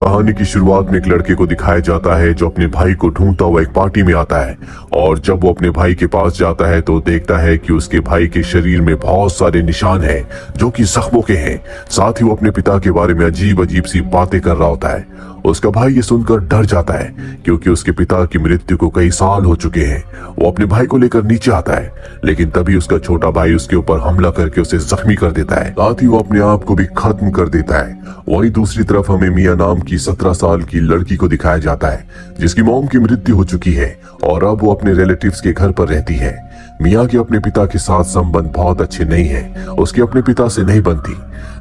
कहानी की शुरुआत में एक लड़के को दिखाया जाता है जो अपने भाई को ढूंढता हुआ एक पार्टी में आता है। और जब वो अपने भाई के पास जाता है तो देखता है कि उसके भाई के शरीर में बहुत सारे निशान हैं जो कि जख्मों के हैं। साथ ही वो अपने पिता के बारे में अजीब अजीब सी बातें कर रहा होता है। उसका भाई ये सुनकर डर जाता है क्योंकि उसके पिता की मृत्यु को कई साल हो चुके हैं। वो अपने भाई को लेकर नीचे आता है, लेकिन तभी उसका छोटा भाई उसके ऊपर हमला करके उसे जख्मी कर देता है। साथ ही वो अपने आप को भी खत्म कर देता है। वहीं दूसरी तरफ हमें मिया नाम की 17 साल की लड़की को दिखाया जाता है जिसकी मॉम की मृत्यु हो चुकी है और अब वो अपने रिलेटिव्स के घर पर रहती है। मिया के अपने पिता के साथ संबंध बहुत अच्छे नहीं है, उसके अपने पिता से नहीं बनती।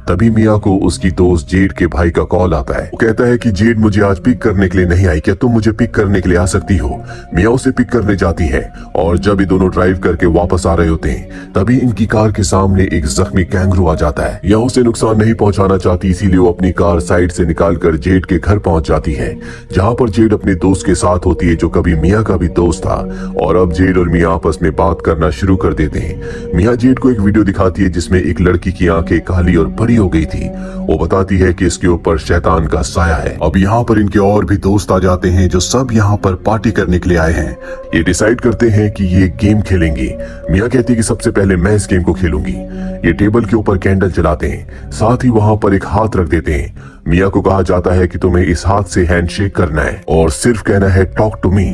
तभी मिया को उसकी दोस्त जेड के भाई का कॉल आता है। वो कहता है कि जेड मुझे आज पिक करने के लिए नहीं आई, क्या तुम मुझे पिक करने के लिए आ सकती हो? मिया उसे पिक करने जाती है और जब ये दोनों ड्राइव करके वापस आ रहे होते हैं तभी इनकी कार के सामने एक जख्मी कैंगरू आ जाता है। या उसे नुकसान नहीं पहुंचाना चाहती, इसीलिए वो अपनी कार साइड से निकालकर जेड के घर पहुंच जाती है, जहाँ पर जेड अपने दोस्त के साथ होती है जो कभी मिया का भी दोस्त था। और अब जेड और मिया आपस में बात करना शुरू कर देते हैं। मिया जेड को एक वीडियो दिखाती है जिसमें एक लड़की की आंखें काली और बड़ी हो गई थी। वो बताती है कि इसके ऊपर शैतान का साया है। अब यहाँ पर इनके और भी दोस्त आ जाते हैं जो सब यहाँ पर पार्टी करने के लिए आए हैं। ये डिसाइड करते हैं कि ये गेम खेलेंगे। मिया कहती है कि सबसे पहले मैं इस गेम को खेलूंगी। ये टेबल के ऊपर कैंडल जलाते हैं, साथ ही वहाँ पर एक हाथ रख देते हैं। मिया को कहा जाता है कि तुम्हें इस हाथ से हैंडशेक करना है और सिर्फ कहना है टॉक टू मी।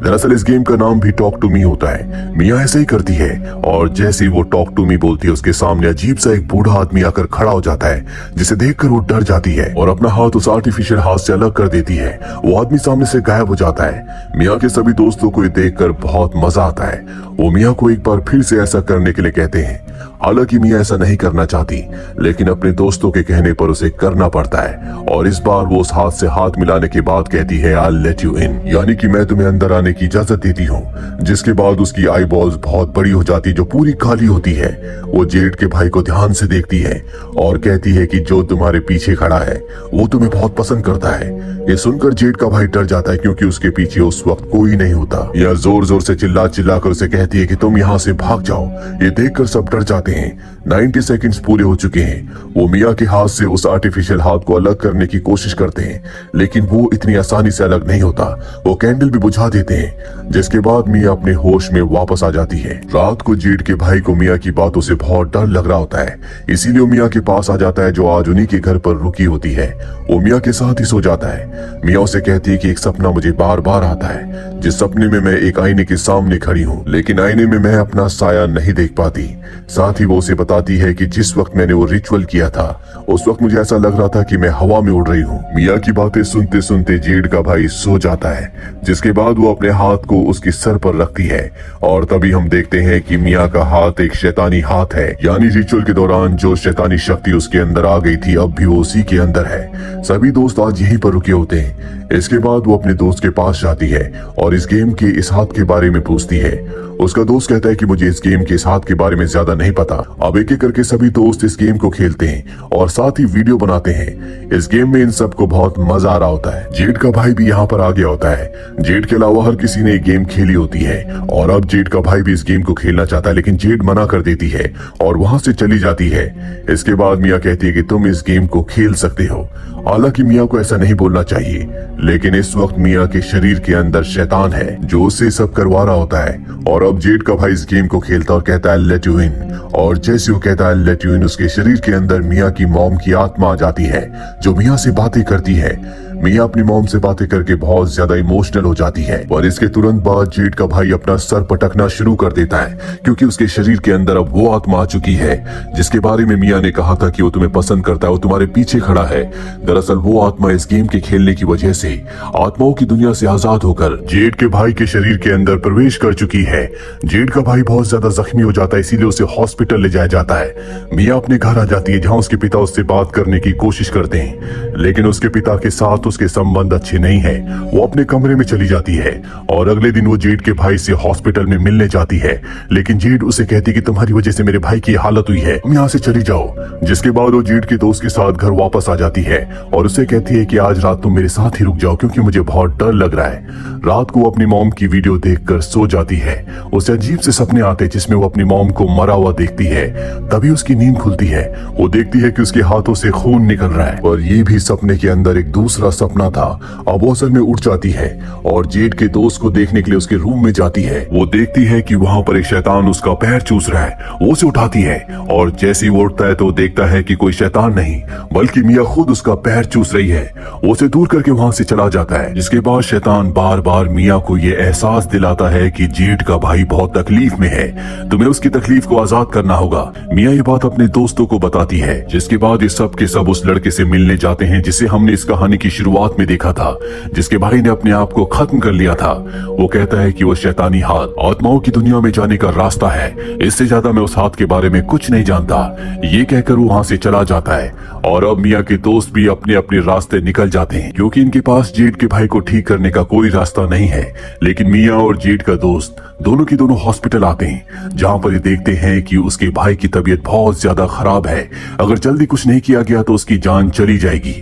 दरअसल इस गेम का नाम भी टॉक टू मी होता है। मिया ऐसे ही करती है और जैसे ही वो टॉक टू मी बोलती है उसके सामने अजीब सा एक बूढ़ा आदमी आकर खड़ा हो जाता है, जिसे देखकर वो डर जाती है और अपना हाथ उस आर्टिफिशियल हाथ से अलग कर देती है। वो आदमी सामने से गायब हो जाता है। मिया के सभी दोस्तों को ये देखकर बहुत मजा आता है। वो मिया को एक बार फिर से ऐसा करने के लिए कहते हैं। हालांकि मिया ऐसा नहीं करना चाहती, लेकिन अपने दोस्तों के कहने पर उसे करना पड़ता है और इस बार वो उस हाथ से हाथ मिलाने के बाद कहती है I'll let you in, यानी कि मैं तुम्हें अंदर आने की इजाजत देती हूँ। जिसके बाद उसकी आई बॉल्स बहुत बड़ी हो जाती जो पूरी काली होती है। वो जेड के भाई को ध्यान से देखती है और कहती है कि जो तुम्हारे पीछे खड़ा है वो तुम्हें बहुत पसंद करता है। ये सुनकर जेड का भाई डर जाता है क्योंकि उसके पीछे उस वक्त कोई नहीं होता। यह जोर जोर से चिल्ला चिल्ला कर उसे कहती है कि तुम यहाँ से भाग जाओ। ये देखकर सब डर जाते हैं। 90 सेकंड्स पूरे हो चुके हैं। वो मिया के हाथ से उस आर्टिफिशियल हाथ को अलग करने की कोशिश करते हैं, लेकिन वो इतनी आसानी से अलग नहीं होता। वो कैंडल भी बुझा देते हैं, जिसके बाद मिया अपने होश में वापस आ जाती है। रात को जेड के भाई को मिया की बातों से बहुत डर लग रहा होता है, इसीलिए वो मिया के पास आ जाता है जो आज उन्हीं के घर पर रुकी होती है। वो मिया के साथ ही सो जाता है। मिया उसे कहती है कि एक सपना मुझे बार बार आता है, जिस सपने में मैं एक आईने के सामने खड़ी हूँ, लेकिन आईने में मैं अपना साया नहीं देख पाती। साथ ही वो उसे बताती है कि जिस वक्त मैंने वो रिचुअल किया था उस वक्त मुझे ऐसा लग रहा था कि मैं हवा में उड़ रही हूँ। मिया की बातें सुनते सुनते जेड का भाई सो जाता है, जिसके बाद वो अपने हाथ को उसके सर पर रखती है और तभी हम देखते हैं कि मिया का हाथ एक शैतानी हाथ है, यानी रिचुअल के दौरान जो शैतानी शक्ति उसके अंदर आ गई थी अब भी वो उसी के अंदर है। सभी दोस्त आज यहीं पर रुके होते हैं। इसके बाद वो अपने दोस्त के पास जाती है और इस गेम के इस हाथ के बारे में पूछती है। उसका दोस्त कहता है कि मुझे इस गेम के इस हाथ के बारे में ज्यादा नहीं पता। अब एक एक करके सभी दोस्त इस गेम को खेलते हैं और साथ ही वीडियो बनाते हैं। इस गेम में इन सबको बहुत मजा आ रहा होता है। जेड का भाई भी यहाँ पर आ गया होता है। जेड के अलावा हर किसी ने ये गेम खेली होती है और अब जेड का भाई भी इस गेम को खेलना चाहता है, लेकिन जेड मना कर देती है और वहां से चली जाती है। इसके बाद मिया कहती है कि तुम इस गेम को खेल सकते हो। हालांकि मिया को ऐसा नहीं बोलना चाहिए, लेकिन इस वक्त मिया के शरीर के अंदर शैतान है जो उससे सब करवा रहा होता है। और अब जेड का भाई इस गेम को खेलता और कहता है लेट यू इन, और जैसे वो कहता है लेट यू इन उसके शरीर के अंदर मिया की मॉम की आत्मा आ जाती है जो मिया से बातें करती है। मिया अपनी मॉम से बातें करके बहुत ज्यादा इमोशनल हो जाती है और इसके तुरंत बाद जेड का भाई अपना सर पटकना शुरू कर देता है क्योंकि उसके शरीर के अंदर अब वो आत्मा आ चुकी है जिसके बारे में मिया ने कहा था कि वो तुम्हें पसंद करता है, वो तुम्हारे पीछे खड़ा है। दरअसल वो आत्मा इस गेम के खेलने की वजह से आत्माओं की दुनिया से आजाद होकर जेड के भाई के शरीर के अंदर प्रवेश कर चुकी है। जेड का भाई बहुत ज्यादा जख्मी हो जाता है, इसीलिए उसे हॉस्पिटल ले जाया जाता है। मिया अपने घर आ जाती है जहाँ उसके पिता उससे बात करने की कोशिश करते हैं, लेकिन उसके पिता के साथ उसके संबंध अच्छे नहीं है। वो अपने कमरे में चली जाती है और अगले दिन वो जेड के भाई से हॉस्पिटल में मिलने जाती है, लेकिन जेड उसे कहती कि तुम्हारी वजह से मेरे भाई की हालत हुई है, तुम यहाँ से चली जाओ। जिसके बाद वो जेड के दोस्त के साथ घर वापस आ जाती है और उसे कहती है कि आज रात तुम मेरे साथ ही रुक जाओ क्योंकि मुझे बहुत डर लग रहा है। रात को वो अपनी मॉम की वीडियो देखकर सो जाती है। उसे अजीब से सपने आते जिसमें वो अपनी मॉम को मरा हुआ देखती है। तभी उसकी नींद खुलती है। वो देखती है कि उसके हाथों से खून निकल रहा है और ये भी सपने के अंदर एक दूसरा सपना था अब वो असल में उठ जाती है और जेड के दोस्त को देखने के लिए उसके रूम में जाती है। वो देखती है कि वहाँ पर एक शैतान उसका पैर चूस रहा है। वो उसे उठाती है और जैसे ही वो उठता है तो देखता है कि कोई शैतान नहीं बल्कि मिया खुद उसका पैर चूस रही है। वो उसे दूर करके वहाँ से चला जाता है, जिसके बाद शैतान बार बार मिया को ये एहसास दिलाता है कि जेड का भाई बहुत तकलीफ में है, तुम्हें उसकी तकलीफ को आजाद करना होगा। मिया ये बात अपने दोस्तों को बताती है, जिसके बाद ये सब के सब उस लड़के से मिलने जाते हैं जिसे हमने इस कहानी की शुरुआत में देखा था, जिसके भाई ने अपने आप को खत्म कर लिया था। वो कहता है कि वो शैतानी हाथ आत्माओं की दुनिया में जाने का रास्ता है, इससे ज्यादा मैं उस हाथ के बारे में कुछ नहीं जानता। ये कहकर वो वहाँ से चला जाता है और अब मिया के दोस्त भी अपने अपने रास्ते निकल जाते हैं, क्योंकि इनके पास जेड के भाई को ठीक करने का कोई रास्ता नहीं है। लेकिन मिया और जेड का दोस्त दोनों की दोनों हॉस्पिटल आते हैं, जहाँ पर ये देखते हैं कि उसके भाई की तबीयत बहुत ज्यादा खराब है। अगर जल्दी कुछ नहीं किया गया तो उसकी जान चली जाएगी।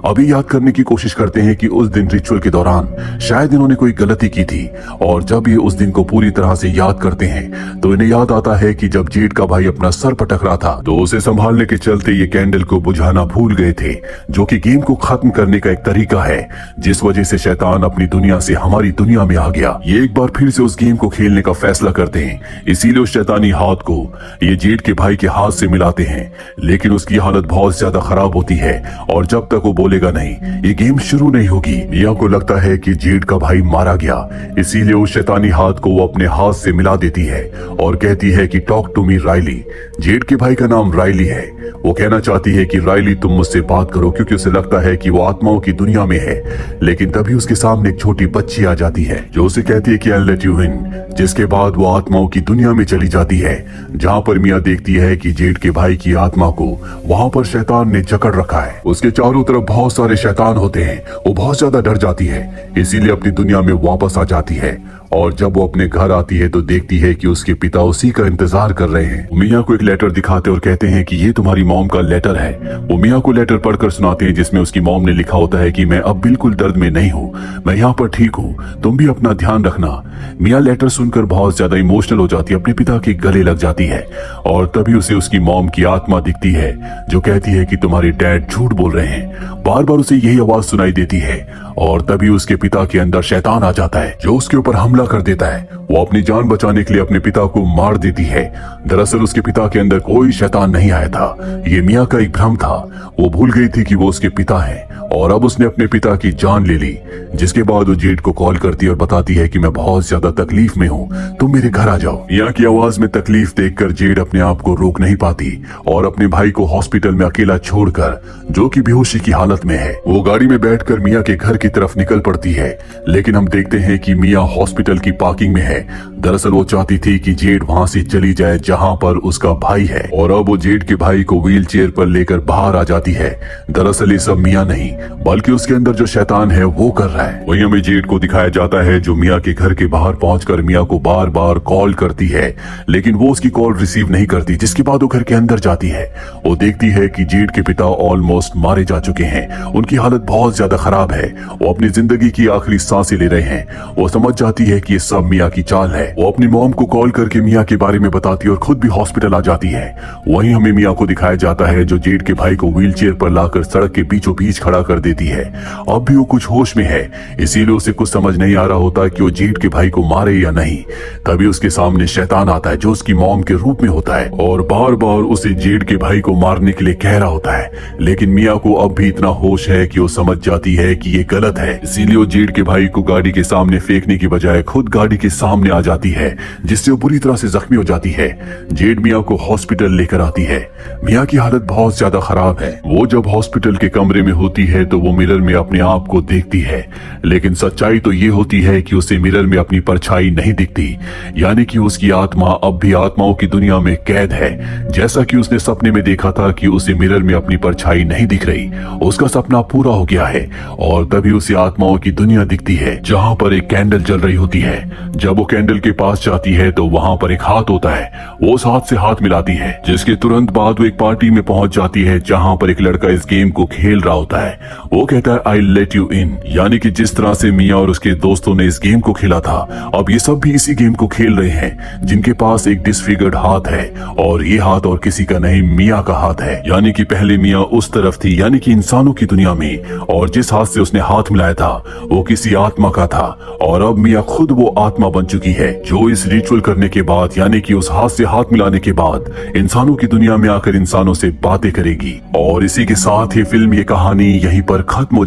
अभी याद करने की कोशिश करते हैं कि उस दिन रिचुअल के दौरान शायद इन्होंने कोई गलती की थी, और जब ये उस दिन को पूरी तरह से याद करते हैं तो इन्हें याद आता है कि जब जेड का भाई अपना सर पटक रहा था तो उसे संभालने के चलते ये कैंडल को बुझाना भूल गए थे, जो कि गेम को खत्म करने का एक तरीका है, जिस वजह से शैतान अपनी दुनिया से हमारी दुनिया में आ गया। ये एक बार फिर से उस गेम को खेलने का फैसला करते हैं, इसीलिए उस शैतानी हाथ को ये जेड के भाई के हाथ से मिलाते हैं। लेकिन उसकी हालत बहुत ज्यादा खराब होती है और जब तक वो बोलेगा नहीं ये गेम शुरू नहीं होगी। मिया को लगता है कि जेड का भाई मारा गया, इसीलिए उस शैतानी हाथ को वो अपने हाथ से मिला देती है और कहती है कि टॉक टू मी रायली। जेड के भाई का नाम रायली है। वो कहना चाहती है कि रायली तुम मुझसे बात करो, क्योंकि उसे लगता है कि वो आत्माओं की दुनिया में है। लेकिन तभी उसके सामने एक छोटी बच्ची आ जाती है जो उसे कहती है कि आई लेट यू इन, जिसके बाद वो आत्माओं की दुनिया में चली जाती है, जहाँ पर मिया देखती है कि जेड के भाई की आत्मा को वहाँ पर शैतान ने जकड़ रखा है। उसके चारों तरफ बहुत सारे शैतान होते हैं। वो बहुत ज्यादा डर जाती है, इसीलिए अपनी दुनिया में वापस आ जाती है। और जब वो अपने घर आती है तो देखती है कि उसके पिता उसी का इंतजार कर रहे हैं। मिया को एक लेटर दिखाते और कहते हैं कि ये तुम्हारी मॉम का लेटर है। वो मिया को लेटर पढ़कर सुनाते हैं, जिसमें उसकी मॉम ने लिखा होता है कि मैं अब बिल्कुल दर्द में नहीं हूँ, मैं यहाँ पर ठीक हूँ, तुम भी अपना ध्यान रखना। मिया लेटर सुनकर बहुत ज्यादा इमोशनल हो जाती है, अपने पिता के गले लग जाती है। और तभी उसे उसकी मॉम की आत्मा दिखती है जो कहती है कि तुम्हारे डैड झूठ बोल रहे हैं। बार बार उसे यही आवाज सुनाई देती है और तभी उसके पिता के अंदर शैतान आ जाता है जो उसके ऊपर हमला कर देता है। वो अपनी जान बचाने के लिए अपने पिता को मार देती है। दरअसल उसके पिता के अंदर कोई शैतान नहीं आया था, ये मिया का एक भ्रम था। वो भूल गई थी कि वो उसके पिता हैं और अब उसने अपने पिता की जान ले ली। जिसके बाद वो जेड को कॉल करती है और बताती है कि मैं बहुत ज्यादा तकलीफ में हूँ, तुम मेरे घर आ जाओ। मिया की आवाज में तकलीफ देखकर जेड अपने आप को रोक नहीं पाती और अपने भाई को हॉस्पिटल में अकेला छोड़कर, जो कि बेहोशी की हालत में है, वो गाड़ी में बैठकर मिया के घर की तरफ निकल पड़ती है। लेकिन हम देखते हैं कि मिया हॉस्पिटल की पार्किंग में है। दरअसल वो चाहती थी कि जेड वहाँ से चली जाए जहाँ पर उसका भाई है, और अब वो जेड के भाई को व्हील चेयर पर लेकर बाहर आ जाती है। दरअसल ये सब मिया नहीं बल्कि उसके अंदर जो शैतान है वो कर रहा है। वहीं हमें जेड को दिखाया जाता है जो मिया के घर के बाहर पहुंचकर मिया को बार बार कॉल करती है, लेकिन वो उसकी कॉल रिसीव नहीं करती। जिसके बाद वो घर के अंदर जाती है। वो देखती है कि जेड के पिता ऑलमोस्ट मारे जा चुके हैं, उनकी हालत बहुत ज्यादा खराब है, वो अपनी जिंदगी की आखिरी सांसें ले रहे हैं। वो समझ जाती है कि ये सब मिया की चाल है। वो अपनी मॉम को कॉल करके मिया के बारे में बताती है और खुद भी हॉस्पिटल आ जाती है। वहीं हमें मिया को दिखाया जाता है जो जेड के भाई को व्हील चेयर पर लाकर सड़क के बीचों बीच खड़ा कर देती है। अब भी वो कुछ होश में है, इसीलिए उसे कुछ समझ नहीं आ रहा होता कि वो जेड के भाई को मारे या नहीं। तभी उसके सामने शैतान आता है जो उसकी मॉम के रूप में होता है और बार बार उसे जेड के भाई को मारने के लिए कह रहा होता है। लेकिन मिया को अब भी इतना होश है कि वो समझ जाती है कि ये गलत है, इसीलिए वो जेड के भाई को गाड़ी के सामने फेंकने की बजाय खुद गाड़ी के सामने आ जाती है, जिससे वो बुरी तरह से जख्मी हो जाती है। जेड मिया को हॉस्पिटल लेकर आती है। मिया की हालत बहुत ज्यादा खराब है। वो जब हॉस्पिटल के कमरे में होती है तो वो मिरर में अपने आप को देखती है, लेकिन सच्चाई तो ये होती है कि उसे मिरर में अपनी परछाई नहीं दिखती, यानी कि उसकी आत्मा अब भी आत्माओं की दुनिया में कैद है। जैसा कि उसने सपने में देखा था कि उसे मिरर में अपनी परछाई नहीं दिख रही, उसका सपना पूरा हो गया है और तभी उसे आत्माओं की दुनिया दिखती है जहाँ पर एक कैंडल जल रही होती होती है। जब वो कैंडल के पास जाती है तो वहाँ पर एक हाथ होता है। वो उस हाथ से हाथ मिलाती है, जिसके तुरंत बाद वो एक पार्टी में पहुंच जाती है जहाँ पर एक लड़का इस गेम को खेल रहा होता है। वो कहता है आई लेट यू इन, यानी कि जिस तरह से मिया और उसके दोस्तों ने इस गेम को खेला था, अब ये सब भी इसी गेम को खेल रहे हैं, जिनके पास एक डिसफिगर्ड हाथ है और ये हाथ और किसी का नहीं, मिया का हाथ है। यानी कि पहले मिया उस तरफ थी, यानी कि इंसानों की दुनिया में, और जिस हाथ से उसने हाथ मिलाया था वो किसी आत्मा का था, और अब मिया खुद वो आत्मा बन चुकी है जो इस रिचुअल करने के बाद, यानी कि उस हाथ से हाथ मिलाने के बाद इंसानों की दुनिया में आकर इंसानों से बातें करेगी। और इसी के साथ ही फिल्म, ये कहानी यहीं पर खत्म हो